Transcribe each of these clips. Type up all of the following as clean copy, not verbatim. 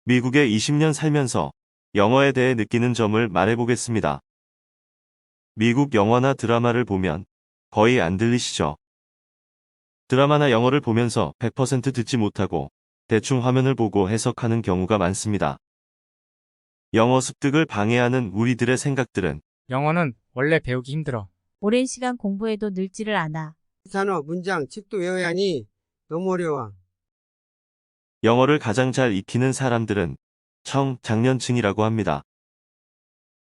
미국에 20년 살면서 영어에 대해 느끼는 점을 말해보겠습니다. 미국 영화나 드라마를 보면 거의 안 들리시죠? 드라마나 영어를 보면서 100% 듣지 못하고 대충 화면을 보고 해석하는 경우가 많습니다. 영어 습득을 방해하는 우리들의 생각들은 영어는 원래 배우기 힘들어. 오랜 시간 공부해도 늘지를 않아. 단어, 문장, 책도 외워야 하니 너무 어려워. 영어를 가장 잘 익히는 사람들은 청장년층이라고 합니다.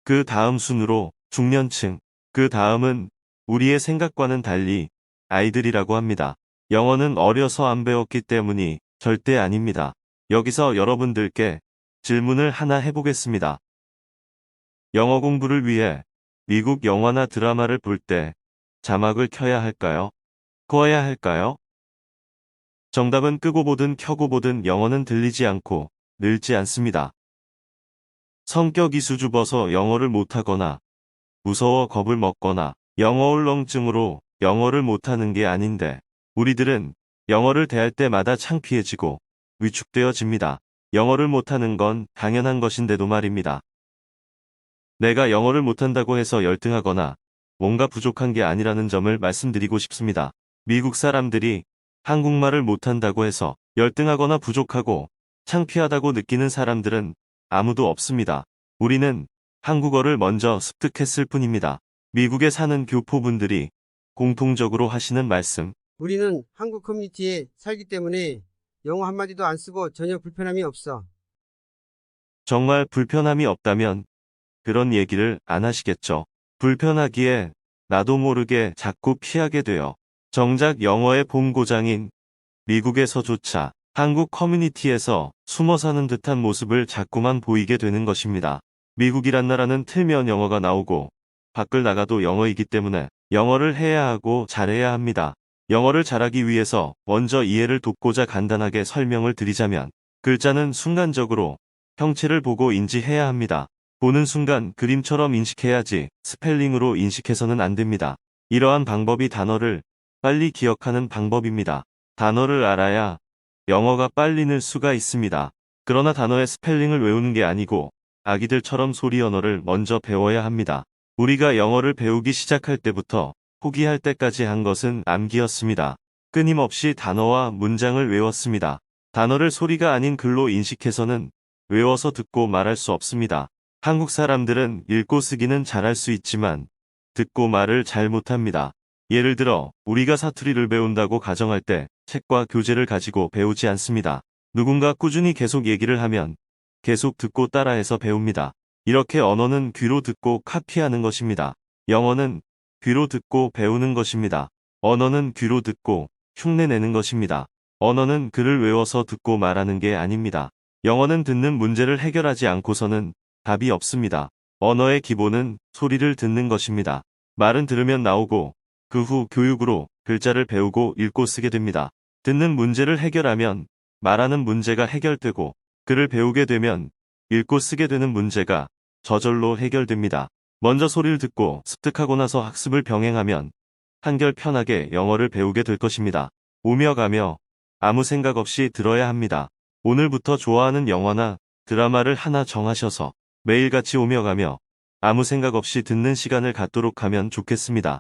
그 다음 순으로 중년층, 그 다음은 우리의 생각과는 달리 아이들이라고 합니다. 영어는 어려서 안 배웠기 때문이 절대 아닙니다. 여기서 여러분들께 질문을 하나 해보겠습니다. 영어 공부를 위해 미국 영화나 드라마를 볼 때 자막을 켜야 할까요? 꺼야 할까요? 정답은 끄고 보든 켜고 보든 영어는 들리지 않고 늘지 않습니다. 성격이 수줍어서 영어를 못하거나 무서워 겁을 먹거나 영어 울렁증으로 영어를 못하는 게 아닌데 우리들은 영어를 대할 때마다 창피해지고 위축되어집니다. 영어를 못하는 건 당연한 것인데도 말입니다. 내가 영어를 못한다고 해서 열등하거나 뭔가 부족한 게 아니라는 점을 말씀드리고 싶습니다. 미국 사람들이 한국말을 못한다고 해서 열등하거나 부족하고 창피하다고 느끼는 사람들은 아무도 없습니다. 우리는 한국어를 먼저 습득했을 뿐입니다. 미국에 사는 교포분들이 공통적으로 하시는 말씀. 우리는 한국 커뮤니티에 살기 때문에 영어 한마디도 안 쓰고 전혀 불편함이 없어. 정말 불편함이 없다면 그런 얘기를 안 하시겠죠. 불편하기에 나도 모르게 자꾸 피하게 돼요. 정작 영어의 본고장인 미국에서조차 한국 커뮤니티에서 숨어 사는 듯한 모습을 자꾸만 보이게 되는 것입니다. 미국이란 나라는 틀면 영어가 나오고 밖을 나가도 영어이기 때문에 영어를 해야 하고 잘해야 합니다. 영어를 잘하기 위해서 먼저 이해를 돕고자 간단하게 설명을 드리자면 글자는 순간적으로 형체를 보고 인지해야 합니다. 보는 순간 그림처럼 인식해야지 스펠링으로 인식해서는 안 됩니다. 이러한 방법이 단어를 빨리 기억하는 방법입니다. 단어를 알아야 영어가 빨리 늘 수가 있습니다. 그러나 단어의 스펠링을 외우는 게 아니고 아기들처럼 소리 언어를 먼저 배워야 합니다. 우리가 영어를 배우기 시작할 때부터 포기할 때까지 한 것은 암기였습니다. 끊임없이 단어와 문장을 외웠습니다. 단어를 소리가 아닌 글로 인식해서는 외워서 듣고 말할 수 없습니다. 한국 사람들은 읽고 쓰기는 잘할 수 있지만 듣고 말을 잘 못합니다. 예를 들어 우리가 사투리를 배운다고 가정할 때 책과 교재를 가지고 배우지 않습니다. 누군가 꾸준히 계속 얘기를 하면 계속 듣고 따라해서 배웁니다. 이렇게 언어는 귀로 듣고 카피하는 것입니다. 영어는 귀로 듣고 배우는 것입니다. 언어는 귀로 듣고 흉내내는 것입니다. 언어는 글을 외워서 듣고 말하는 게 아닙니다. 영어는 듣는 문제를 해결하지 않고서는 답이 없습니다. 언어의 기본은 소리를 듣는 것입니다. 말은 들으면 나오고 그 후 교육으로 글자를 배우고 읽고 쓰게 됩니다. 듣는 문제를 해결하면 말하는 문제가 해결되고 글을 배우게 되면 읽고 쓰게 되는 문제가 저절로 해결됩니다. 먼저 소리를 듣고 습득하고 나서 학습을 병행하면 한결 편하게 영어를 배우게 될 것입니다. 오며 가며 아무 생각 없이 들어야 합니다. 오늘부터 좋아하는 영화나 드라마를 하나 정하셔서 매일같이 오며 가며 아무 생각 없이 듣는 시간을 갖도록 하면 좋겠습니다.